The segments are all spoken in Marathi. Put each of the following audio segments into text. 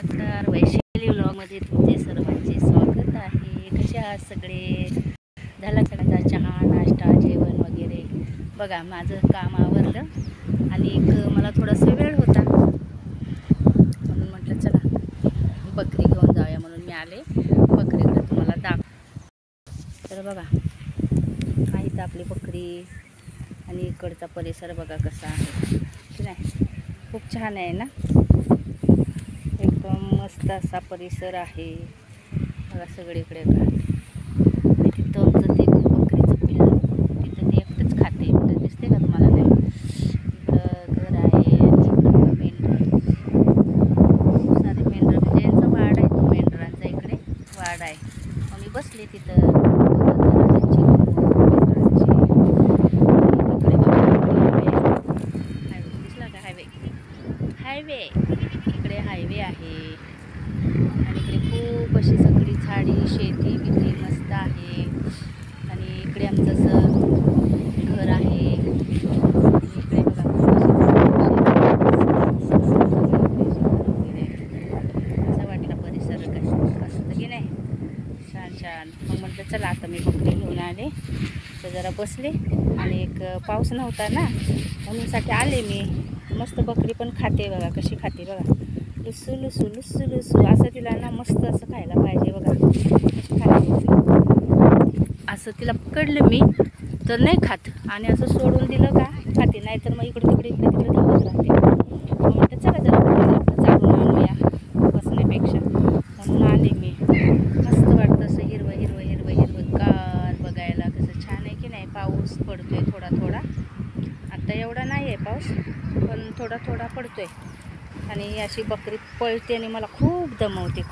नमस्कार, वैशाली व्लॉगमध्ये तुमचे सर्वांचे स्वागत आहे। कसे आहात सगळे? झाला सगळ्यांचा चहा नाश्ता जेवण वगैरे? बघा माझं काम आवरलं आणि मला थोडासा वेळ होता म्हणून म्हटलं चला बकरी घेऊन जाऊया म्हणून मी आले बकरीकडे तुम्हाला दाख। तर बघा आहे तर आपली बकरी आणि इकडचा परिसर बघा कसा आहे की नाही, खूप छान आहे ना, एकदम मस्त असा परिसर आहे बघा सगळीकडे का। आणि तिथं आमचं ते बकरीचं पिल्लू तिथं ते एकटंच खाते, इकडं दिसते का तुम्हाला? नाही, इकडं घर आहे आणि इकडं मेंढर, खूप सारे मेंढर, म्हणजे यांचा वाड आहे तो मेंढरांचा, इकडे वाड आहे। मग मी बसले तिथं त्यांची दिसला का हायवे इकडे हायवे आहे आणि इकडे खूप अशी सगळी झाडी शेती बिती मस्त आहे। आणि इकडे आमचं असं घर आहे, इकडे बघा असं वाटलं परिसर मस्त की नाही, छान छान। मग म्हटलं चला आता मी बकरी घेऊन आले तर जरा बसले आणि एक पाऊस नव्हता ना म्हणून साठी आले मी। मस्त बकरी पण खाते बघा, कशी खाते बघा, लुसू लुसू लुसू लुसू असं तिला ना मस्त असं खायला पाहिजे बघा, कशी खाते असं। तिला पकडलं मी तर नाही खात आणि असं सोडून दिलं का खाते, नाही तर मग इकडे तिकडे धावत राहते। मग म्हटलं चला जरा बकरीला चालून आणूया बसण्यापेक्षा, म्हणून आले मी। मस्त वाटतं असं हिरवं हिरवं हिरवं हिरवं गार बघायला, कसं छान आहे की नाही। पाऊस पडतोय थोडा थोडा, आता एवढा नाही आहे पाऊस पण थोडा थोडा पडतोय। आणि अशी बकरी पळते आणि मला खूप दमवते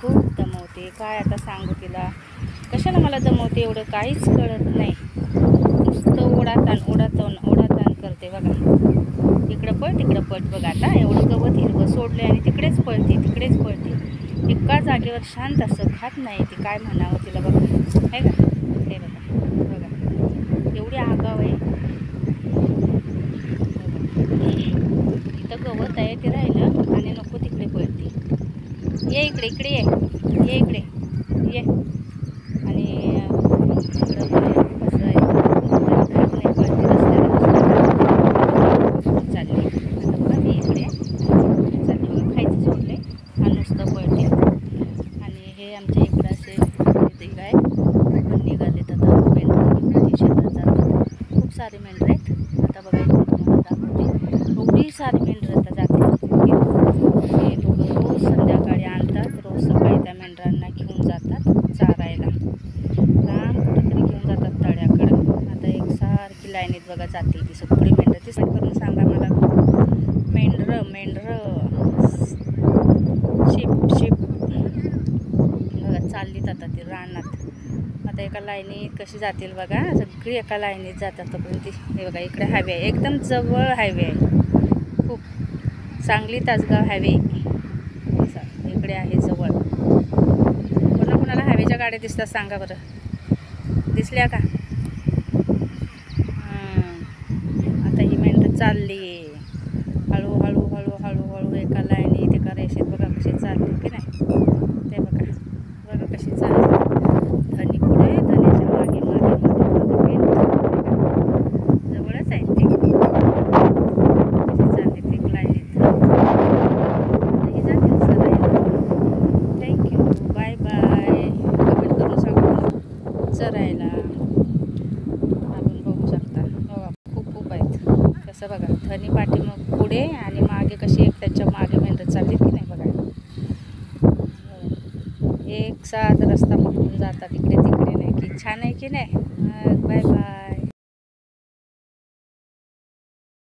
काय आता सांगू तिला, कशाला मला दमवते एवढं काहीच कळत नाही, नुसतं ओढाताण करते बघा। इकडं पळ तिकडं पळ बघा, आता एवढं गवत हिरवं सोडले आणि तिकडेच पळते एका जागेवर शांत असं खात नाही ती, काय म्हणावं तिला बघा, आहे का? हे बघा एवढी आगाव आहे। इथं गवत आहे ते राहिलं आणि नको तिकडे पळते, ये इकडे ये इकडे ये। आणि इकडं कसं आहे खात नाही, पळते रस्त्याला चालली। आता बघा मी इकडे चालली बघा, खायचं सोडले आणि नुसतं पळते। आणि हे आमच्या इकडं असे गाय पण निघालेत आता, मेंढर शेतात जातात, खूप सारे मेंढर आहेत। आता बघा इकडे तुम्हाला दाखवते, एवढी सारी मेंढर आता जाते। हे दोघं रोज संध्याकाळी आणतात, रोज सकाळी त्या मेंढरांना घेऊन जातात चारायला, लांब कुठेतरी घेऊन जातात तळ्याकडं। आता एक सारखी लाईनीत बघा जाते ती सगळी मेंढर, ती सेट करून सांगा मला। मेंढर शिप बघा चाललीत आता ती रानात। आता एका लाईनीत कशी जातील बघा, सगळी एका लाईनीत जातात तोपर्यंत हे बघा इकडे हायवे आहे, एकदम जवळ हायवे आहे, खूप सांगली तासगाव हायवे इकडे आहे जवळ। कोणाला हायवेच्या गाड्या दिसतात सांगा बरं, दिसल्या का? आता ही मेंढर चालली हळूहळू एका लाईनीत एका रेषेत बघा कशी चालली की नाही, ते बघा कशी चालली, धनी पुढे धनीच्या मागे जवळच आहे ते, कशी चालली ते लाईनीत। हे जातील चरायला, थँक्यू बाय बाय, कमेंट करून सांगा चरायला। आपण बघू शकता बघा खूप आहेत, कसं बघा धनी पाठी मग पुढे आणि मागे कशी एक त्यांच्या मागे मेंढर चालली की नाही बघा, एक साथ रस्ता पकडून जातात इकडे तिकडे, नाही की छान आहे की नाही। Bye bye.